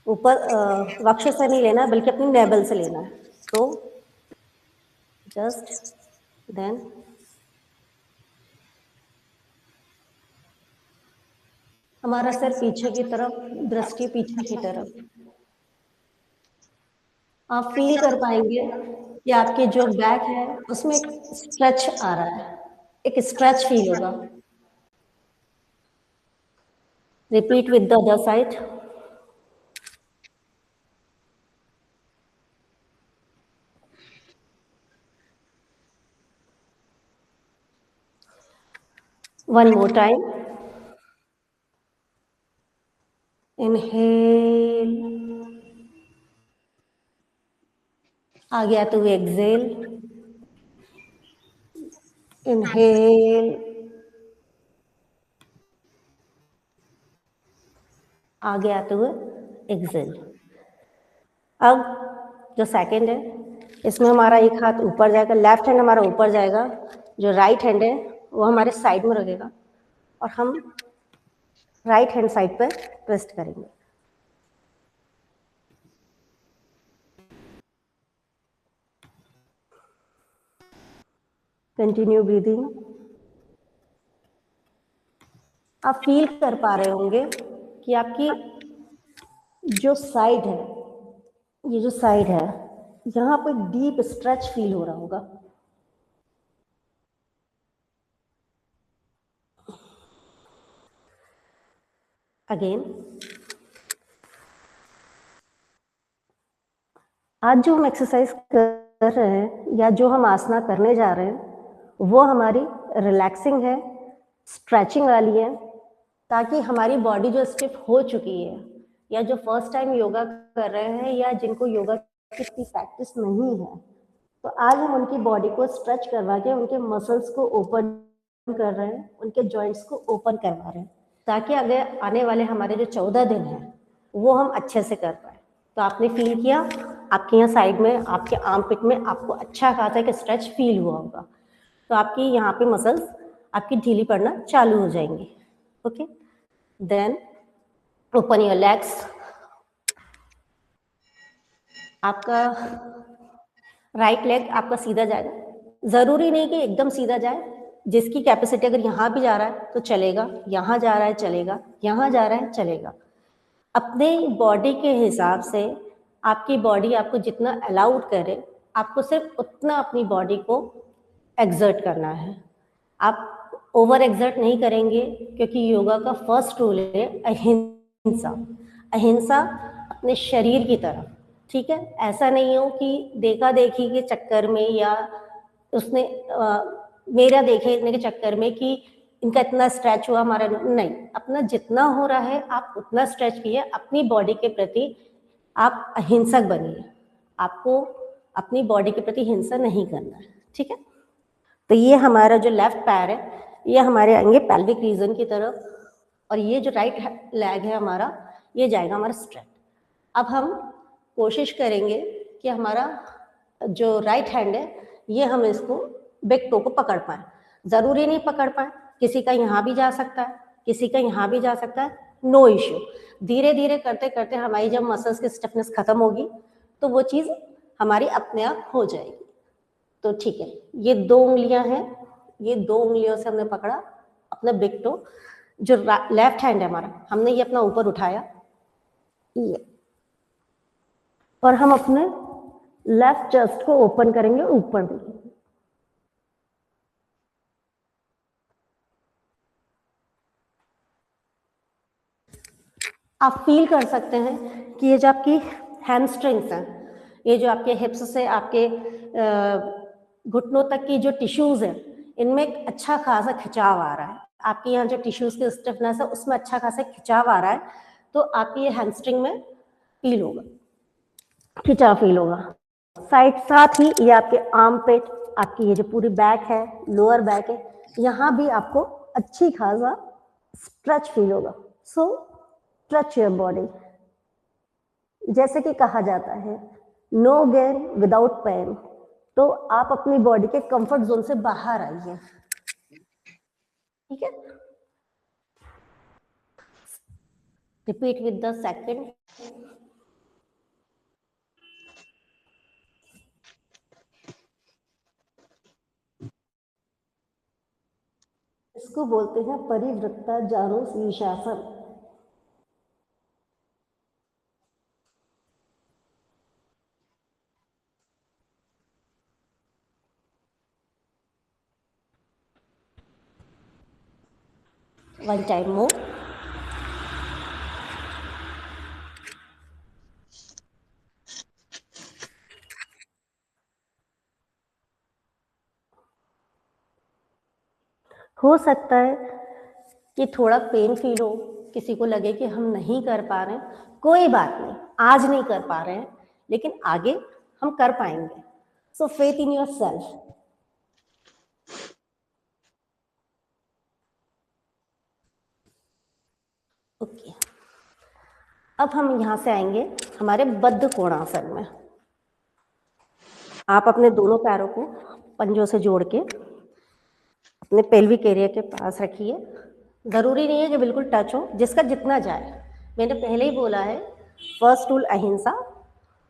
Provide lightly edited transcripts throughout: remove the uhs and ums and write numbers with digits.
ऊपर वक्ष से नहीं लेना बल्कि अपनी नेबल से लेना है। तो जस्ट देन हमारा सिर पीछे की तरफ, दृष्टि पीछे की तरफ। आप फील कर पाएंगे कि आपके जो बैक है उसमें एक स्ट्रेच आ रहा है, एक स्ट्रेच फील होगा। Repeat with the other side. One more time. Inhale, आ गया तो एक्सेल। इनहेल, आ गया तो एक्सेल। अब जो सेकंड है इसमें हमारा एक हाथ ऊपर जाएगा, लेफ्ट हैंड हमारा ऊपर जाएगा, जो राइट हैंड है वो हमारे साइड में रखेगा और हम राइट हैंड साइड पर ट्विस्ट करेंगे। Continue breathing. आप फील कर पा रहे होंगे कि आपकी जो साइड है, ये जो साइड है यहाँ पर डीप स्ट्रेच फील हो रहा होगा। अगेन, आज जो हम एक्सरसाइज कर रहे हैं या जो हम आसना करने जा रहे हैं वो हमारी रिलैक्सिंग है, स्ट्रेचिंग वाली है, ताकि हमारी बॉडी जो स्टिफ हो चुकी है या जो फर्स्ट टाइम योगा कर रहे हैं या जिनको योगा की इतनी प्रैक्टिस नहीं है, तो आज हम उनकी बॉडी को स्ट्रेच करवा के उनके मसल्स को ओपन कर रहे हैं, उनके जॉइंट्स को ओपन करवा रहे हैं, ताकि अगर आने वाले हमारे जो 14 दिन हैं वो हम अच्छे से कर पाए। तो आपने फील किया आपके यहाँ साइड में, आपके आर्म पिट में आपको अच्छा खासा एक स्ट्रेच फील हुआ होगा, तो आपकी यहाँ पे मसल्स आपकी ढीली पड़ना चालू हो जाएंगी। Okay, then open your legs. आपका राइट लेग आपका सीधा जाएगा, जरूरी नहीं कि एकदम सीधा जाए, जिसकी कैपेसिटी अगर यहाँ भी जा रहा है तो चलेगा, यहाँ जा रहा है चलेगा, यहाँ जा रहा है चलेगा। अपने बॉडी के हिसाब से आपकी बॉडी आपको जितना अलाउड करे, आपको सिर्फ उतना अपनी बॉडी को एक्सर्ट करना है। आप ओवर एक्सर्ट नहीं करेंगे, क्योंकि योगा का फर्स्ट रूल है अहिंसा। अहिंसा अपने शरीर की तरफ, ठीक है। ऐसा नहीं हो कि देखा देखी के चक्कर में या उसने मेरा देखने के चक्कर में कि इनका इतना स्ट्रेच हुआ हमारा नहीं, अपना जितना हो रहा है आप उतना स्ट्रेच कीजिए। अपनी बॉडी के प्रति आप अहिंसक बनिए, आपको अपनी बॉडी के प्रति हिंसा नहीं करना है, ठीक है। तो ये हमारा जो लेफ्ट पैर है ये हमारे आएंगे पेल्विक रीजन की तरफ, और ये जो राइट लेग है हमारा ये जाएगा हमारा स्ट्रेट। अब हम कोशिश करेंगे कि हमारा जो राइट हैंड है ये हम इसको बिग टो को पकड़ पाए। जरूरी नहीं पकड़ पाए, किसी का यहाँ भी जा सकता है, किसी का यहाँ भी जा सकता है, नो इश्यू। धीरे धीरे करते करते हमारी जब मसल्स की स्टिफनेस खत्म होगी तो वो चीज़ हमारी अपने आप हो जाएगी। तो ठीक है, ये 2 उंगलियां हैं, ये 2 उंगलियों से हमने पकड़ा अपना बिग टो, जो लेफ्ट हैंड है हमारा, हमने ये अपना ऊपर उठाया ये, और हम अपने लेफ्ट चेस्ट को ओपन करेंगे ऊपर देखिए। आप फील कर सकते हैं कि ये जो आपकी हैमस्ट्रिंग्स हैं, ये जो आपके हिप्स से आपके घुटनों तक की जो टिश्यूज है, इनमें एक अच्छा खासा खिंचाव आ रहा है। आपके यहाँ जो टिश्यूज की स्टिफनेस है उसमें अच्छा खासा खिंचाव आ रहा है, तो आपकी ये हैमस्ट्रिंग में फील होगा, खिंचाव फील होगा। साइड साथ ही ये आपके आर्म पिट, आपकी ये जो पूरी बैक है, लोअर बैक है, यहाँ भी आपको अच्छी खासा स्ट्रेच फील होगा। सो स्ट्रेच योर बॉडी। जैसे कि कहा जाता है नो गेन विदाउट पेन, तो आप अपनी बॉडी के कंफर्ट जोन से बाहर आइए, ठीक है। Repeat with the second. इसको बोलते हैं परिवृत्ता जानु शीर्षासन। One time more. हो सकता है कि थोड़ा पेन फील हो, किसी को लगे कि हम नहीं कर पा रहे हैं, कोई बात नहीं, आज नहीं कर पा रहे हैं लेकिन आगे हम कर पाएंगे। सो faith in your self. Okay, अब हम यहाँ से आएंगे हमारे बद्ध कोणासन में। आप अपने दोनों पैरों को पंजों से जोड़ के अपने पेल्विक एरिया के पास रखिए। ज़रूरी नहीं है कि बिल्कुल टच हो, जिसका जितना जाए। मैंने पहले ही बोला है फर्स्ट रूल अहिंसा,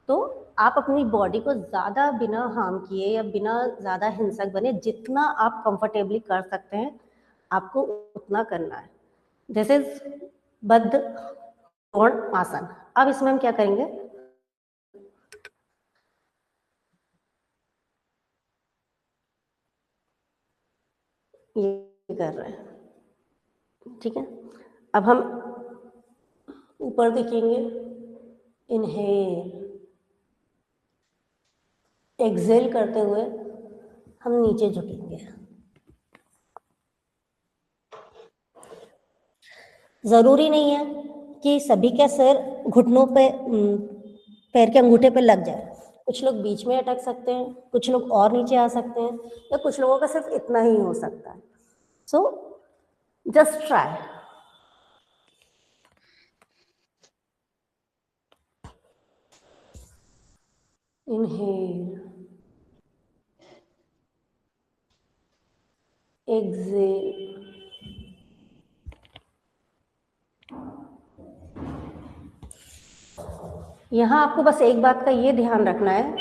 तो आप अपनी बॉडी को ज़्यादा बिना हार्म किए या बिना ज़्यादा हिंसक बने जितना आप कंफर्टेबली कर सकते हैं आपको उतना करना है। दिस इज बद्ध कोण आसन। अब इसमें हम क्या करेंगे, ये कर रहे हैं, ठीक है। अब हम ऊपर देखेंगे, इनहेल, एक्सहेल करते हुए हम नीचे झुकेंगे। जरूरी नहीं है कि सभी का सिर घुटनों पे, पैर के अंगूठे पे लग जाए। कुछ लोग बीच में अटक सकते हैं, कुछ लोग और नीचे आ सकते हैं, या कुछ लोगों का सिर्फ इतना ही हो सकता है। So just try. Inhale, exhale, यहाँ आपको बस एक बात का ये ध्यान रखना है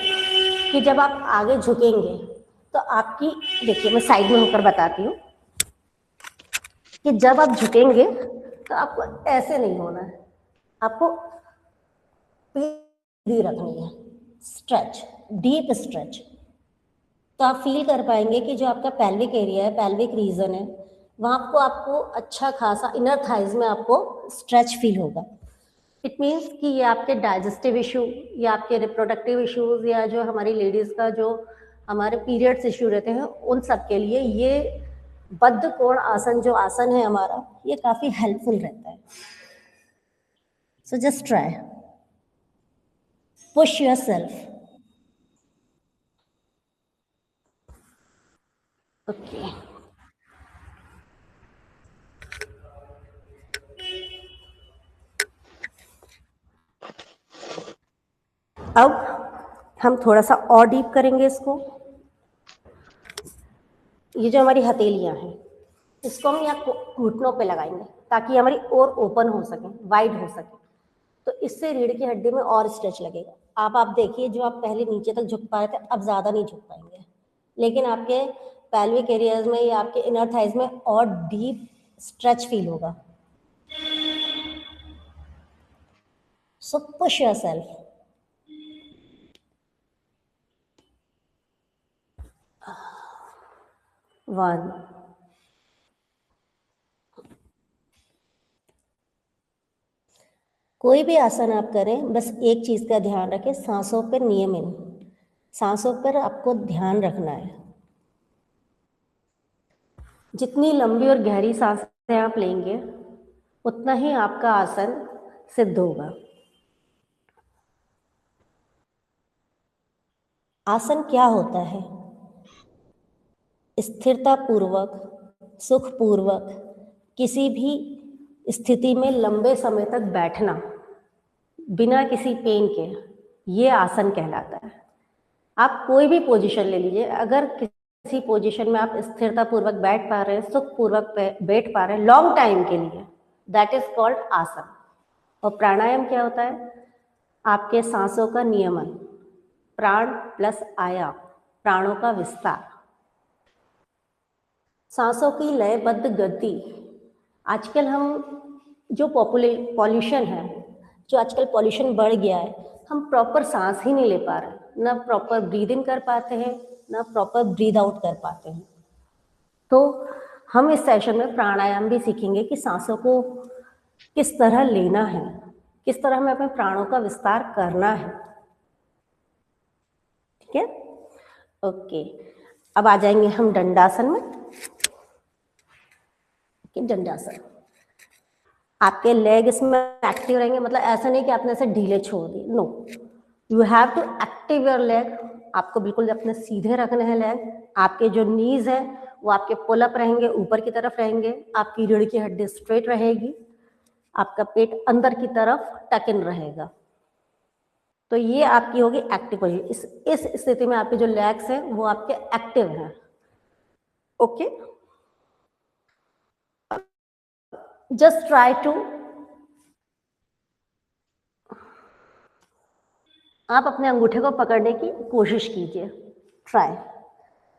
कि जब आप आगे झुकेंगे तो आपकी, देखिए मैं साइड में होकर बताती हूँ कि जब आप झुकेंगे तो आपको ऐसे नहीं होना है, आपको पीढ़ी रखनी है, स्ट्रेच, डीप स्ट्रेच। तो आप फील कर पाएंगे कि जो आपका पेल्विक एरिया है, पेल्विक रीजन है, वहाँ को आपको अच्छा खासा इनर थाइज में आपको स्ट्रेच फील होगा। इट मीन्स कि ये आपके डाइजेस्टिव इशू या आपके रिप्रोडक्टिव इश्यूज या जो हमारी लेडीज का जो हमारे पीरियड्स इशू रहते हैं उन सब के लिए ये बद्ध कोण आसन जो आसन है हमारा, ये काफी हेल्पफुल रहता है। So just try, push yourself. Okay, अब हम थोड़ा सा और डीप करेंगे इसको। ये जो हमारी हथेलियां हैं इसको हम यहाँ घुटनों पे लगाएंगे ताकि हमारी और ओपन हो सके, वाइड हो सके। तो इससे रीढ़ की हड्डी में और स्ट्रेच लगेगा। आप देखिए, जो आप पहले नीचे तक झुक पा रहे थे अब ज़्यादा नहीं झुक पाएंगे, लेकिन आपके पेल्विक एरियाज में या आपके इनर थाइज में और डीप स्ट्रेच फील होगा। सो पुश योरसेल्फ। 1, कोई भी आसन आप करें बस एक चीज का ध्यान रखें, सांसों पर नियमन, सांसों पर आपको ध्यान रखना है। जितनी लंबी और गहरी सांसें आप लेंगे उतना ही आपका आसन सिद्ध होगा। आसन क्या होता है? स्थिरता पूर्वक, सुख पूर्वक किसी भी स्थिति में लंबे समय तक बैठना बिना किसी पेन के, ये आसन कहलाता है। आप कोई भी पोजीशन ले लीजिए, अगर किसी पोजीशन में आप स्थिरता पूर्वक बैठ पा रहे हैं, सुख पूर्वक बैठ पा रहे हैं लॉन्ग टाइम के लिए, दैट इज कॉल्ड आसन। और प्राणायाम क्या होता है? आपके सांसों का नियमन, प्राण प्लस आयाम, प्राणों का विस्तार, सांसों की लयबद्ध गति। आजकल हम जो पॉल्यूशन है, जो आजकल पॉल्यूशन बढ़ गया है, हम प्रॉपर सांस ही नहीं ले पा रहे, ना प्रॉपर ब्रीद इन कर पाते हैं, ना प्रॉपर ब्रीद आउट कर पाते हैं। तो हम इस सेशन में प्राणायाम भी सीखेंगे कि सांसों को किस तरह लेना है, किस तरह हमें अपने प्राणों का विस्तार करना है। ठीक है, ओके। अब आ जाएंगे हम दंडासन में। दंडासन, आपके लेग इसमें एक्टिव रहेंगे, मतलब ऐसा नहीं कि आपने ऐसे ढीले छोड़ दिए, no, you have to active your leg. आपको बिल्कुल अपने सीधे रखने हैं लेग। आपके जो नीज है वो आपके पुल अप रहेंगे, ऊपर की तरफ रहेंगे। आपकी रीढ़ की हड्डी स्ट्रेट रहेगी, आपका पेट अंदर की तरफ टक इन रहेगा। तो ये आपकी होगी एक्टिव पोजीशन। इस स्थिति में आपके जो लेग्स हैं वो आपके एक्टिव हैं। ओके, जस्ट ट्राई टू, आप अपने अंगूठे को पकड़ने की कोशिश कीजिए, ट्राई।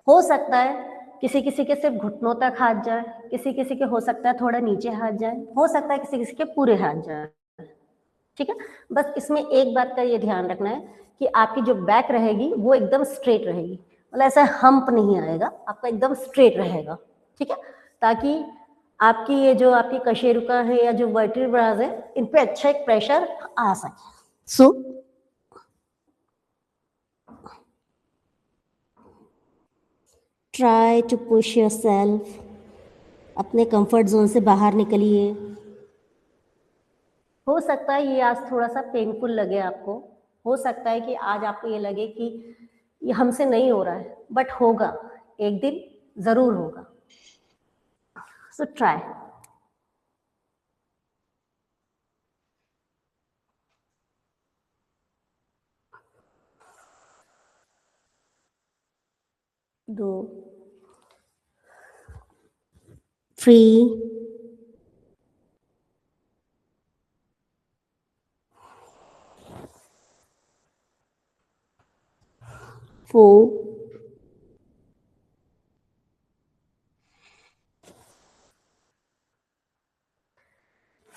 हो सकता है किसी किसी के सिर्फ घुटनों तक हाथ जाए, किसी किसी के हो सकता है थोड़ा नीचे हाथ जाए, हो सकता है किसी किसी के पूरे हाथ जाए। ठीक है, बस इसमें एक बात का ये ध्यान रखना है कि आपकी जो बैक रहेगी वो एकदम स्ट्रेट रहेगी, मतलब ऐसा हम्प नहीं आएगा, आपका एकदम स्ट्रेट रहेगा। ठीक है, ताकि आपकी ये जो आपकी कशेरुका है या जो वर्टिब्रास है, इन पे अच्छा एक प्रेशर आ सके। So try to push yourself, अपने कंफर्ट जोन से बाहर निकलिए। हो सकता है ये आज थोड़ा सा पेनफुल लगे आपको, हो सकता है कि आज आपको ये लगे कि ये हमसे नहीं हो रहा है, बट होगा, एक दिन जरूर होगा। So try. दो, 3, 4,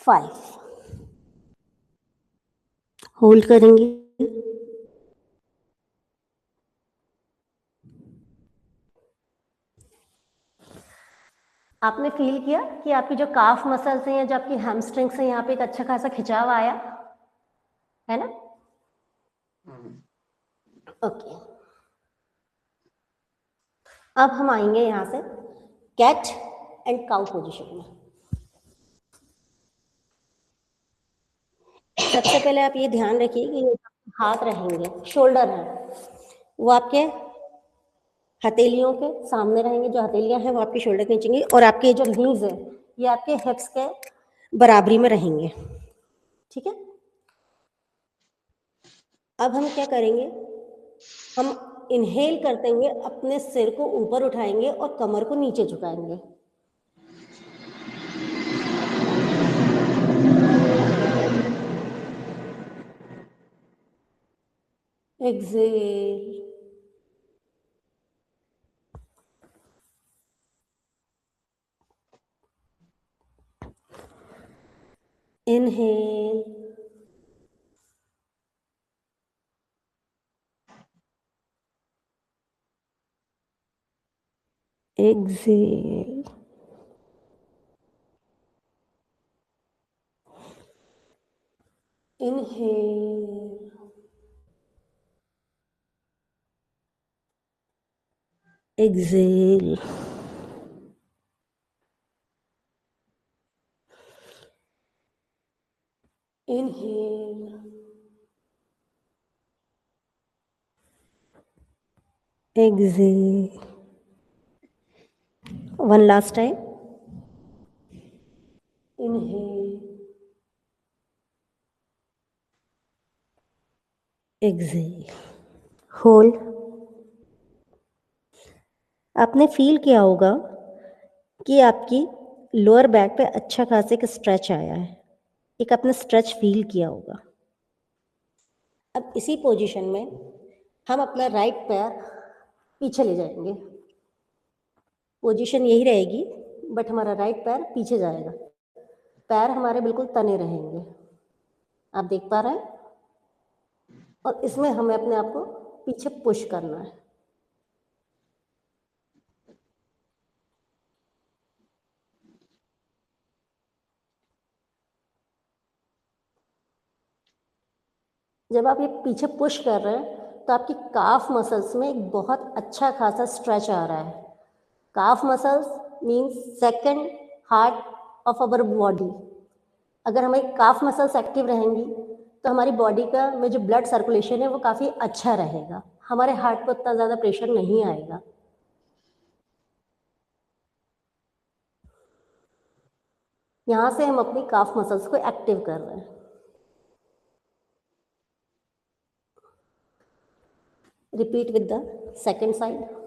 5, होल्ड करेंगे। आपने फील किया कि आपकी जो काफ मसल्स हैं या जो आपकी हैमस्ट्रिंग्स हैं, यहाँ पे एक अच्छा खासा खिंचाव आया है ना? ओके, अब हम आएंगे यहाँ से कैट एंड काउ पोजीशन में। सबसे पहले आप ये ध्यान रखिए कि ये हाथ रहेंगे, शोल्डर है वो आपके हथेलियों के सामने रहेंगे, जो हथेलियां हैं वो आपके शोल्डर के नीचे होंगी, और आपके जो नीज है ये आपके हिप्स के बराबरी में रहेंगे। ठीक है, अब हम क्या करेंगे, हम इनहेल करते हुए अपने सिर को ऊपर उठाएंगे और कमर को नीचे झुकाएंगे। Exhale, inhale, exhale, inhale, exhale, inhale, exhale. One last time. Inhale, exhale, hold. आपने फील किया होगा कि आपकी लोअर बैक पे अच्छा खासा एक स्ट्रेच आया है, एक आपने स्ट्रेच फील किया होगा। अब इसी पोजीशन में हम अपना राइट पैर पीछे ले जाएंगे। पोजीशन यही रहेगी, बट हमारा राइट पैर पीछे जाएगा, पैर हमारे बिल्कुल तने रहेंगे। आप देख पा रहे हैं? और इसमें हमें अपने आप को पीछे पुश करना है। जब आप ये पीछे पुश कर रहे हैं तो आपकी काफ मसल्स में एक बहुत अच्छा खासा स्ट्रेच आ रहा है। काफ muscles means second heart of our body. अगर हमारी काफ मसल्स एक्टिव रहेंगी तो हमारी बॉडी का में जो ब्लड सर्कुलेशन है वो काफ़ी अच्छा रहेगा, हमारे हार्ट पर उतना ज़्यादा प्रेशर नहीं आएगा। यहाँ से हम अपनी काफ मसल्स को एक्टिव कर रहे हैं। Repeat with the second side.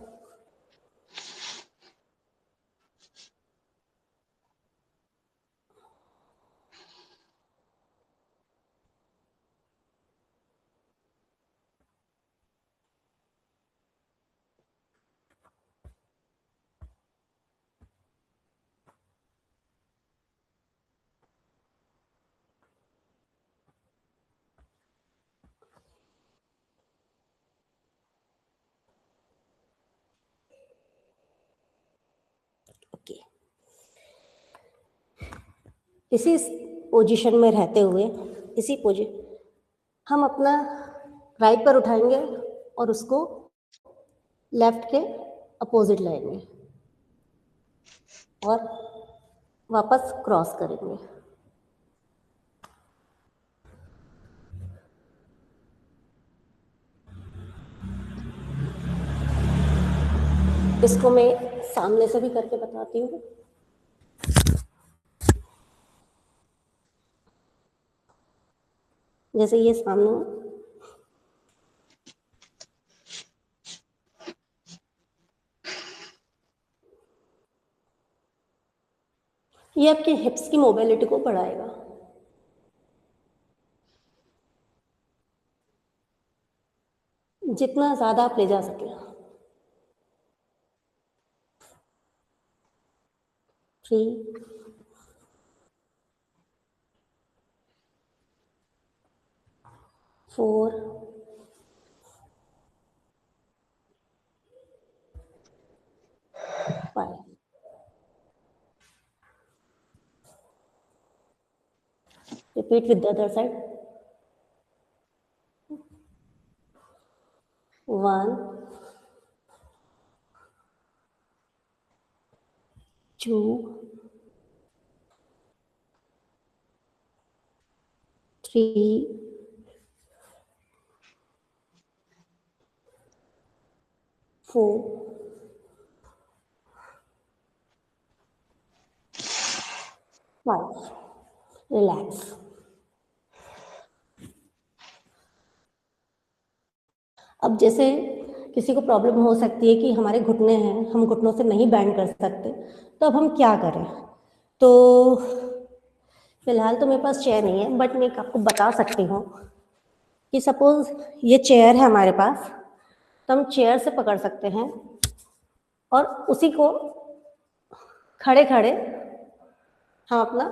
Okay, इसी पोजीशन में रहते हुए इसी पोजीशन हम अपना राइट पर उठाएंगे और उसको लेफ्ट के अपोजिट लाएंगे और वापस क्रॉस करेंगे। इसको मैं सामने से भी करके बताती हूँ। जैसे ये सामने, ये आपके हिप्स की मोबिलिटी को बढ़ाएगा। जितना ज़्यादा आप ले जा सकें। 3, 4, 5। Repeat with the other side. 1, 2, 3, 4, 5। Relax. अब जैसे किसी को प्रॉब्लम हो सकती है कि हमारे घुटने हैं, हम घुटनों से नहीं बैंड कर सकते, तो अब हम क्या करें? तो फिलहाल तो मेरे पास चेयर नहीं है, बट मैं आपको बता सकती हूँ कि सपोज ये चेयर है हमारे पास, तो हम चेयर से पकड़ सकते हैं और उसी को खड़े खड़े हम अपना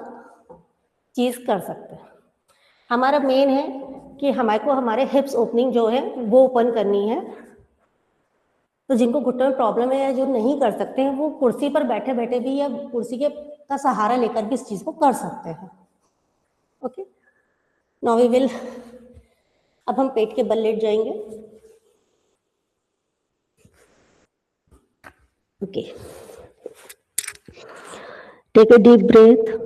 चीज़ कर सकते हैं। हमारा मेन है कि हमारे को हमारे हिप्स ओपनिंग जो है वो ओपन करनी है। तो जिनको घुटनों में प्रॉब्लम है या जो नहीं कर सकते हैं, वो कुर्सी पर बैठे बैठे भी या कुर्सी के का सहारा लेकर भी इस चीज़ को कर सकते हैं। ओके, नाउ वी विल, अब हम पेट के बल लेट जाएंगे। Okay, take a deep breath.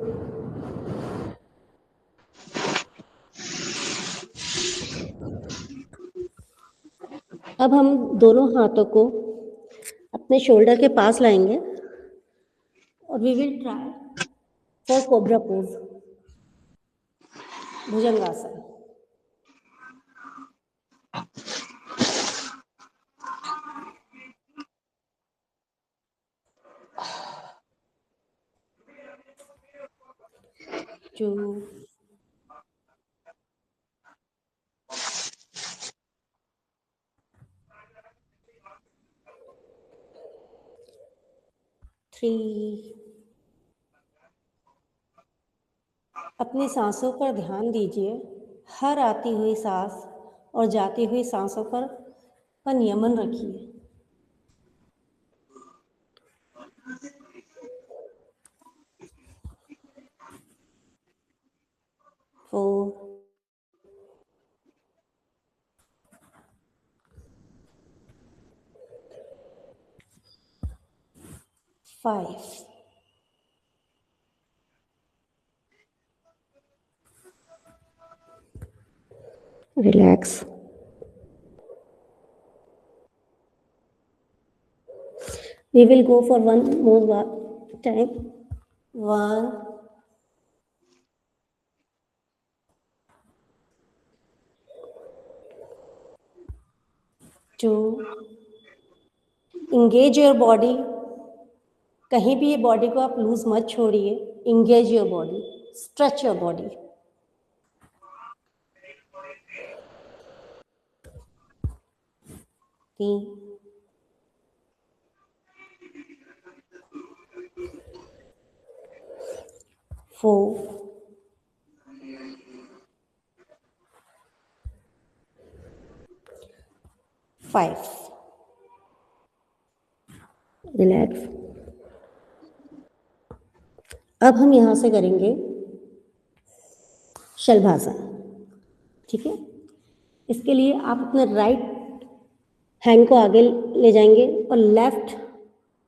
अब हम दोनों हाथों को अपने शोल्डर के पास लाएंगे और we will try for cobra pose, bhujangasana. 2, 3। अपनी सांसों पर ध्यान दीजिए। हर आती हुई सांस और जाती हुई सांसों पर नियमन रखिए। 4, 5। Relax. We will go for one more time. 1, 2। Engage your body. कहीं भी ये बॉडी को आप लूज मत छोड़िए। Engage your body. Stretch your body. 3, 4, 5। Relax. अब हम यहाँ से करेंगे शलभासन। ठीक है, इसके लिए आप अपने राइट हैंड को आगे ले जाएंगे और लेफ्ट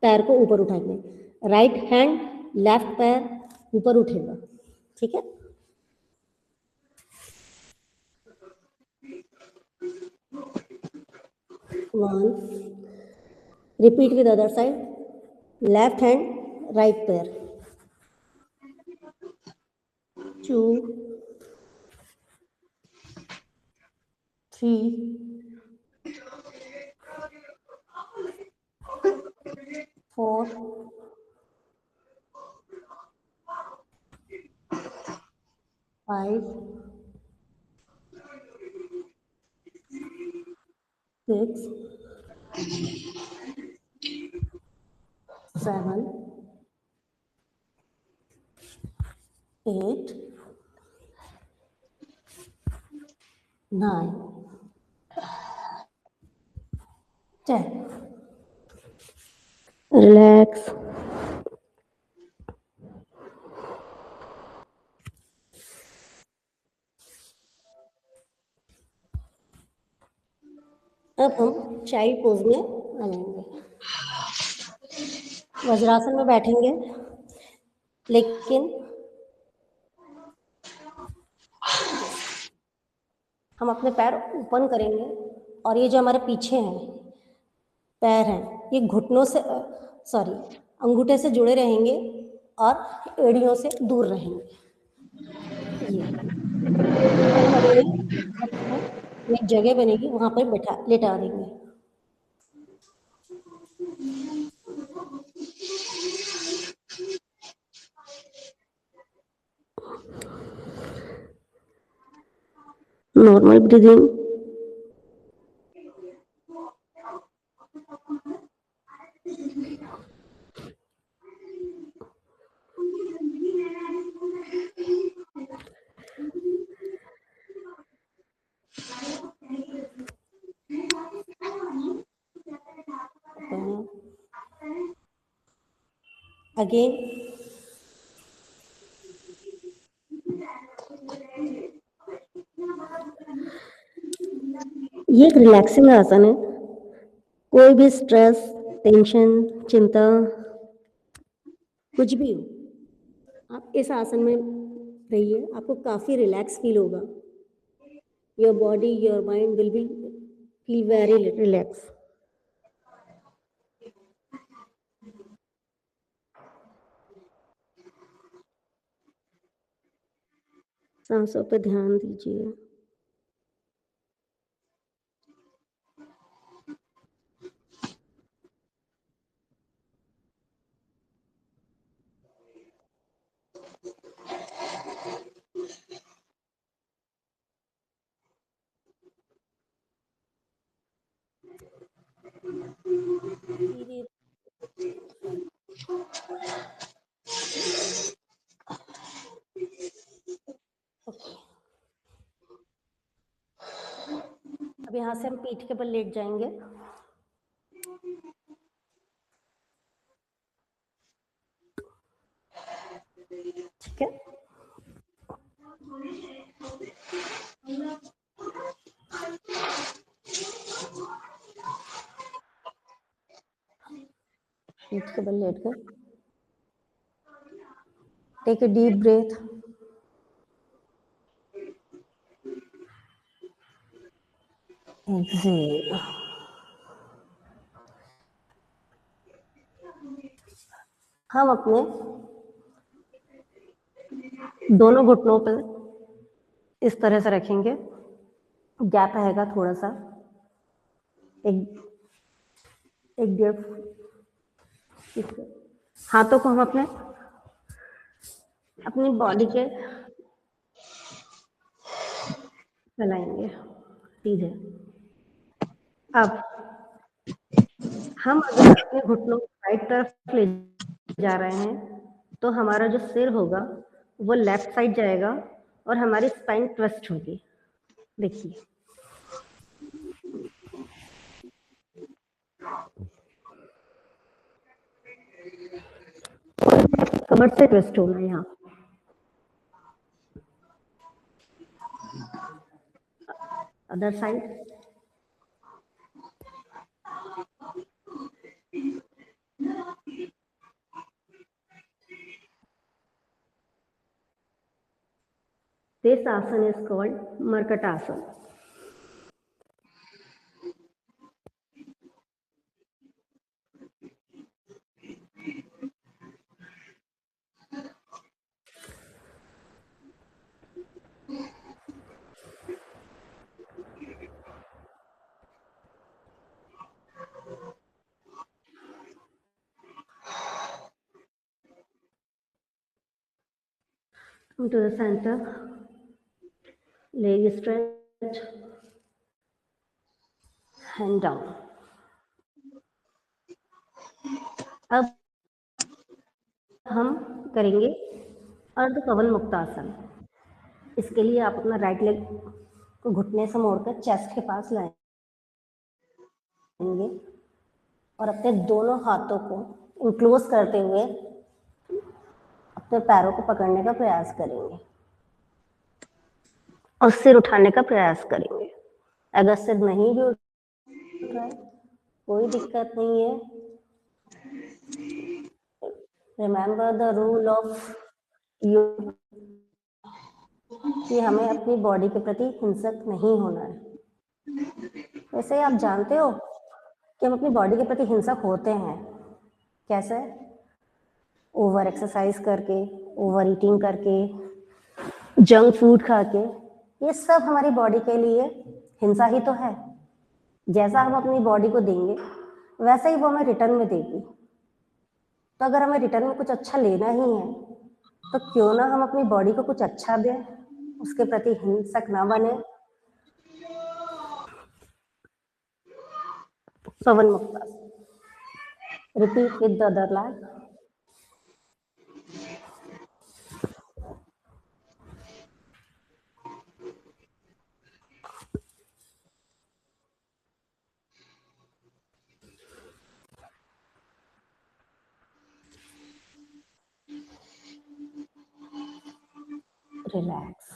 पैर को ऊपर उठाएंगे। राइट हैंड, लेफ्ट पैर ऊपर उठेगा। ठीक है, 1। Repeat with other side. Left hand, right पैर। 2, 3, 4, 5, 6, 7, 8, 9, 10। रिलैक्स। अब हम चाइल्ड पोज में आ जाएंगे। वज्रासन में बैठेंगे, लेकिन हम अपने पैर ओपन करेंगे और ये जो हमारे पीछे हैं पैर हैं, ये घुटनों से सॉरी अंगूठे से जुड़े रहेंगे और एड़ियों से दूर रहेंगे। ये अब हम एक जगह बनेगी, वहां पर बैठा लेटा देंगे। Normal breathing. अगेन ये एक रिलैक्सिंग आसन है। कोई भी स्ट्रेस, टेंशन, चिंता कुछ भी हो, आप इस आसन में रहिए, आपको काफी रिलैक्स फील होगा। Your body, your mind will be feel very relax. सांसों पर ध्यान दीजिए। धीरे यहाँ से हम पीठ के बल लेट जाएंगे। ठीक है, पीठ के बल लेट कर, take a deep breath, exhale. हम अपने दोनों घुटनों पर इस तरह से रखेंगे, गैप रहेगा थोड़ा सा, एक 1.5 फुट। हाथों को हम अपनी बॉडी के फैलाएंगे सीधे। अब हम अगर अपने घुटनों को राइट तरफ ले जा रहे हैं तो हमारा जो सिर होगा वो लेफ्ट साइड जाएगा और हमारी स्पाइन ट्विस्ट होगी। देखिए, कमर से ट्विस्ट होना है यहाँ। Other side, this asana is called Markatasana. Come to the center, leg stretch, hand down. अब हम करेंगे अर्ध कवन मुक्तासन। इसके लिए आप अपना राइट लेग को घुटने से मोड़कर चेस्ट के पास लाएंगे और अपने दोनों हाथों को इनक्लोज करते हुए अपने पैरों को पकड़ने का प्रयास करेंगे और सिर उठाने का प्रयास करेंगे। अगर सिर नहीं भी उठ रहा है कोई दिक्कत नहीं है। Remember the rule of you कि हमें अपनी बॉडी के प्रति हिंसक नहीं होना है। वैसे आप जानते हो कि हम अपनी बॉडी के प्रति हिंसक होते हैं। कैसे? ओवर एक्सरसाइज करके, ओवर ईटिंग करके, जंक फूड खा के। ये सब हमारी बॉडी के लिए हिंसा ही तो है। जैसा हम अपनी बॉडी को देंगे वैसे ही वो हमें रिटर्न में देगी। तो अगर हमें रिटर्न में कुछ अच्छा लेना ही है तो क्यों ना हम अपनी बॉडी को कुछ अच्छा दें, उसके प्रति हिंसक ना बने। Pawanmuktasana. Repeat with the other leg. Relax.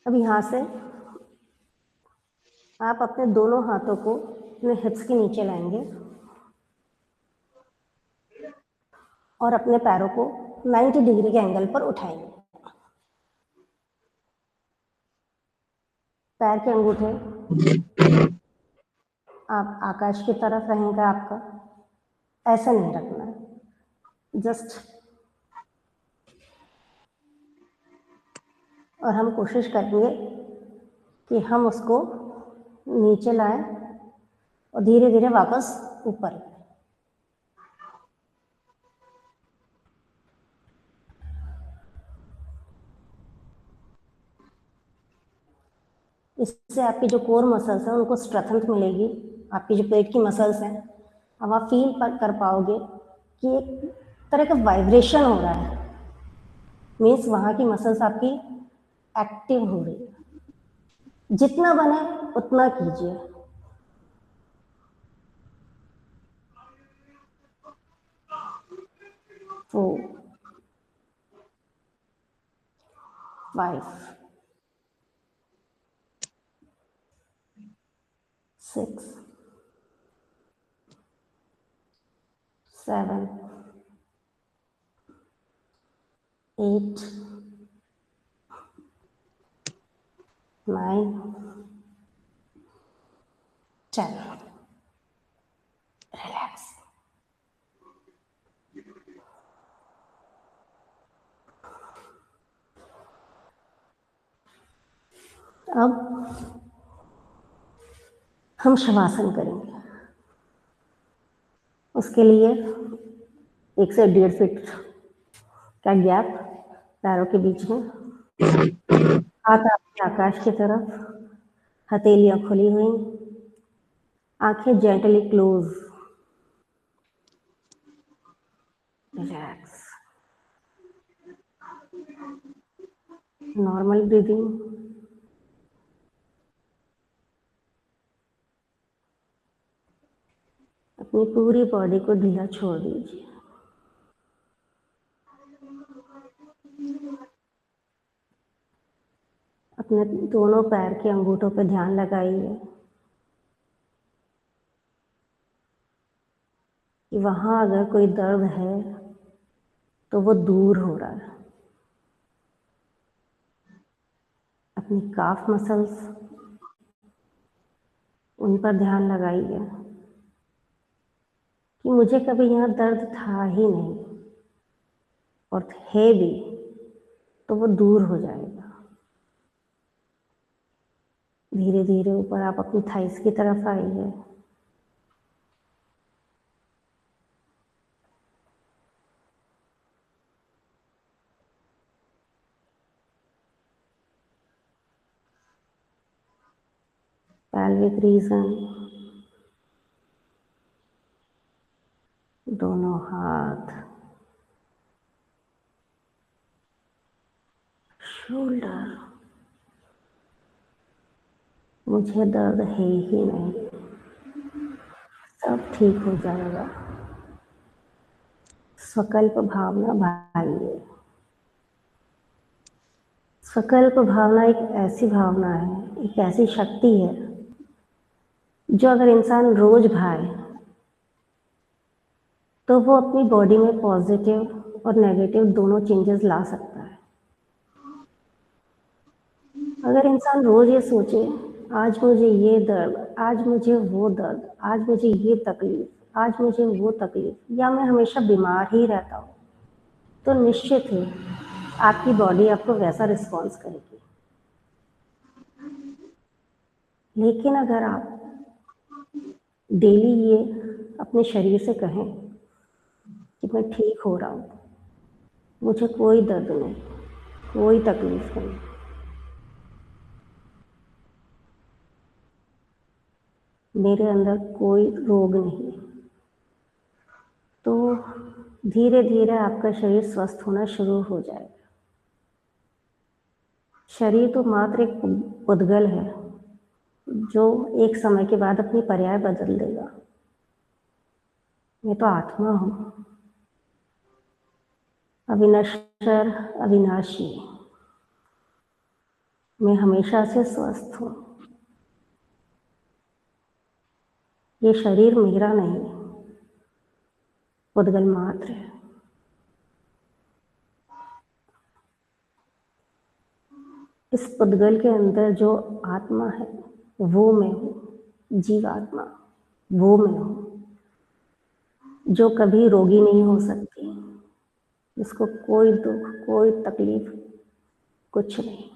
अब यहाँ से आप अपने दोनों हाथों को अपने हिप्स के नीचे लाएंगे और अपने पैरों को 90 डिग्री के एंगल पर उठाएंगे। पैर के अंगूठे आप आकाश की तरफ रहेगा आपका, ऐसा नहीं रखना है, जस्ट। और हम कोशिश करेंगे कि हम उसको नीचे लाएं और धीरे धीरे वापस ऊपर। इससे आपकी जो कोर मसल्स हैं उनको स्ट्रेंथ मिलेगी। आपकी जो पेट की मसल्स हैं अब आप फील कर पाओगे कि एक तरह का वाइब्रेशन हो रहा है। मीन्स वहाँ की मसल्स आपकी एक्टिव हो रही है। जितना बने उतना कीजिए। 4 5 6 7 8 9 10 रिलैक्स। अब हम शवासन करेंगे। उसके लिए 1 से 1.5 फीट का गैप पैरों के बीच में, हाथ आपके आकाश की तरफ, हथेलियां खुली हुई, आंखें gently close, relax, normal breathing. अपनी पूरी बॉडी को ढीला छोड़ दीजिए। अपने दोनों पैर के अंगूठों पर ध्यान लगाइए कि वहां अगर कोई दर्द है तो वो दूर हो रहा है। अपनी काफ मसल्स, उन पर ध्यान लगाइए कि मुझे कभी यहाँ दर्द था ही नहीं, और है भी तो वो दूर हो जाएगा। धीरे धीरे ऊपर आप अपनी थाइस की तरफ आइए। पैल्विक रीजन, दोनों हाथ, शोल्डर, मुझे दर्द है ही नहीं, सब ठीक हो जाएगा। स्वकल्प भावना भाइये। स्वकल्प भावना एक ऐसी भावना है, एक ऐसी शक्ति है जो अगर इंसान रोज भाए तो वो अपनी बॉडी में पॉजिटिव और नेगेटिव दोनों चेंजेस ला सकता है। अगर इंसान रोज ये सोचे आज मुझे ये दर्द, आज मुझे वो दर्द, आज मुझे ये तकलीफ, आज मुझे वो तकलीफ, या मैं हमेशा बीमार ही रहता हूँ, तो निश्चित ही आपकी बॉडी आपको वैसा रिस्पॉन्स करेगी। लेकिन अगर आप डेली ये अपने शरीर से कहें कि मैं ठीक हो रहा हूँ, मुझे कोई दर्द नहीं, कोई तकलीफ नहीं, मेरे अंदर कोई रोग नहीं, तो धीरे धीरे आपका शरीर स्वस्थ होना शुरू हो जाएगा। शरीर तो मात्र एक पुद्गल है जो एक समय के बाद अपनी पर्याय बदल देगा। मैं तो आत्मा हूँ, अविनश्वर, अविनाशी। मैं हमेशा से स्वस्थ हूँ। ये शरीर मेरा नहीं, पुद्गल मात्र है। इस पुद्गल के अंदर जो आत्मा है वो मैं हूँ, जीवात्मा वो मैं हूँ, जो कभी रोगी नहीं हो सकती, जिसको कोई दुख, कोई तकलीफ, कुछ नहीं।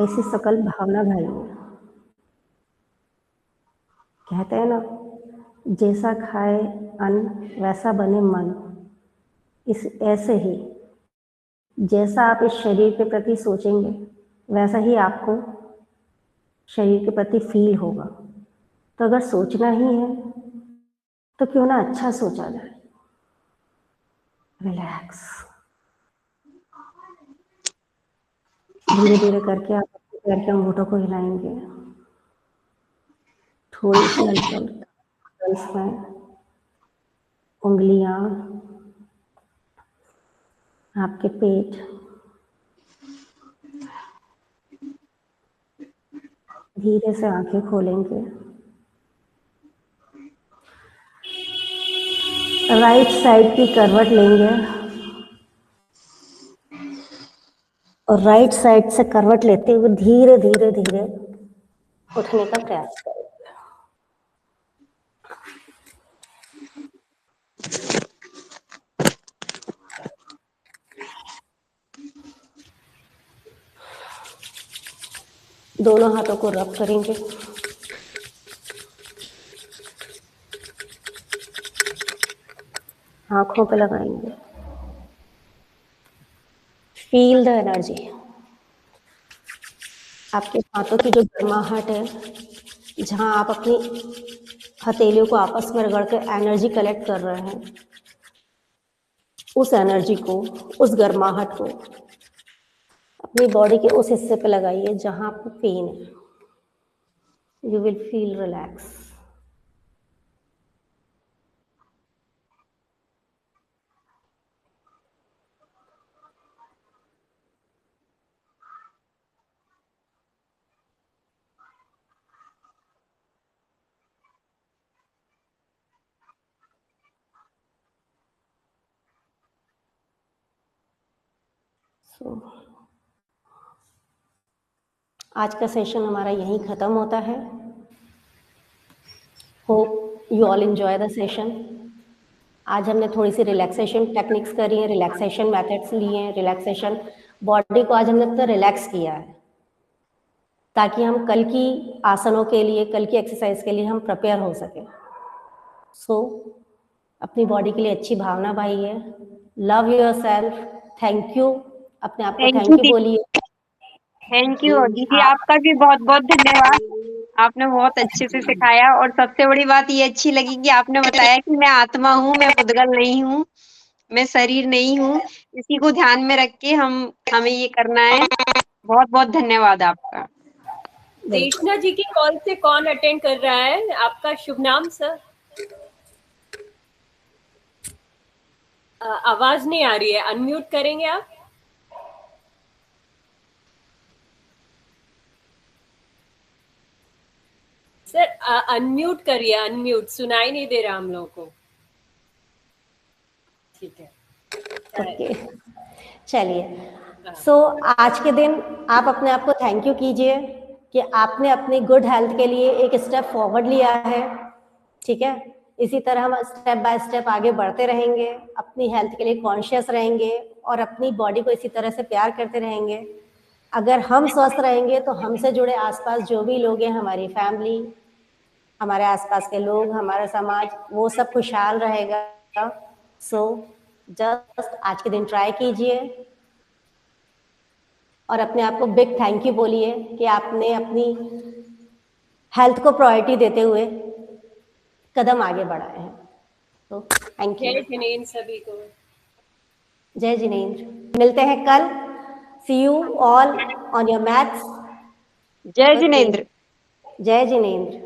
ऐसी सकल भावना भाई है। कहते हैं ना, जैसा खाए अन्न वैसा बने मन। इस ऐसे ही जैसा आप इस शरीर के प्रति सोचेंगे वैसा ही आपको शरीर के प्रति फील होगा। तो अगर सोचना ही है तो क्यों ना अच्छा सोचा जाए। रिलैक्स। धीरे धीरे करके आप अपने पैर के अंगूठों को हिलाएंगे, थोड़ी सी हलचल में उंगलियां, आपके पेट, धीरे से आंखें खोलेंगे, राइट साइड की करवट लेंगे और राइट साइड से करवट लेते हुए धीरे धीरे धीरे उठने का प्रयास करें। दोनों हाथों को रब करेंगे, आंखों पे लगाएंगे, फील द एनर्जी। आपके हाथों की जो गर्माहट है, जहां आप अपनी हथेलियों को आपस में रगड़ कर एनर्जी कलेक्ट कर रहे हैं, उस एनर्जी को, उस गर्माहट को अपनी बॉडी के उस हिस्से पे लगाइए जहां आपको पेन है। You will feel relax. आज का सेशन हमारा यहीं ख़त्म होता है। Hope you all enjoy the session. आज हमने थोड़ी सी रिलैक्सेशन टेक्निक्स करी हैं, रिलैक्सेशन मेथड्स लिए हैं, रिलैक्सेशन बॉडी को आज हमने तो रिलैक्स किया है ताकि हम कल की आसनों के लिए, कल की एक्सरसाइज के लिए हम प्रिपेयर हो सके। सो अपनी बॉडी के लिए अच्छी भावना पाइए, लव योरसेल्फ, थैंक यू, अपने आप को थैंक यू थैंक यू बोलिए। थैंक यू दीदी, आपका भी बहुत बहुत धन्यवाद। आपने बहुत अच्छे से सिखाया और सबसे बड़ी बात ये अच्छी लगी कि आपने बताया कि मैं आत्मा हूँ, मैं पुद्गल नहीं हूँ, मैं शरीर नहीं हूँ। इसी को ध्यान में रख के हमें ये करना है। बहुत बहुत धन्यवाद आपका। देशना जी की कॉल से कौन अटेंड कर रहा है? आपका शुभ नाम सर? आवाज नहीं आ रही है, अनम्यूट करेंगे आप? सर अनम्यूट करिए, अनम्यूट, सुनाई नहीं दे रहा हम लोगों को। ठीक है, ओके, चलिए। सो आज के दिन आप अपने आप को थैंक यू कीजिए कि आपने अपनी गुड हेल्थ के लिए एक स्टेप फॉरवर्ड लिया है। ठीक है, इसी तरह हम स्टेप बाय स्टेप आगे बढ़ते रहेंगे, अपनी हेल्थ के लिए कॉन्शियस रहेंगे और अपनी बॉडी को इसी तरह से प्यार करते रहेंगे। अगर हम स्वस्थ रहेंगे तो हमसे जुड़े आसपास जो भी लोग हैं, हमारी फैमिली, हमारे आसपास के लोग, हमारा समाज, वो सब खुशहाल रहेगा। सो जस्ट आज के दिन ट्राई कीजिए और अपने आप को बिग थैंक यू बोलिए कि आपने अपनी हेल्थ को प्रायोरिटी देते हुए कदम आगे बढ़ाए हैं। तो थैंक यू। जय जिनेंद्र सभी को। जय जिनेंद्र। मिलते हैं कल। See you all on your maths. Jai Jinendra. जय जिनेंद्र।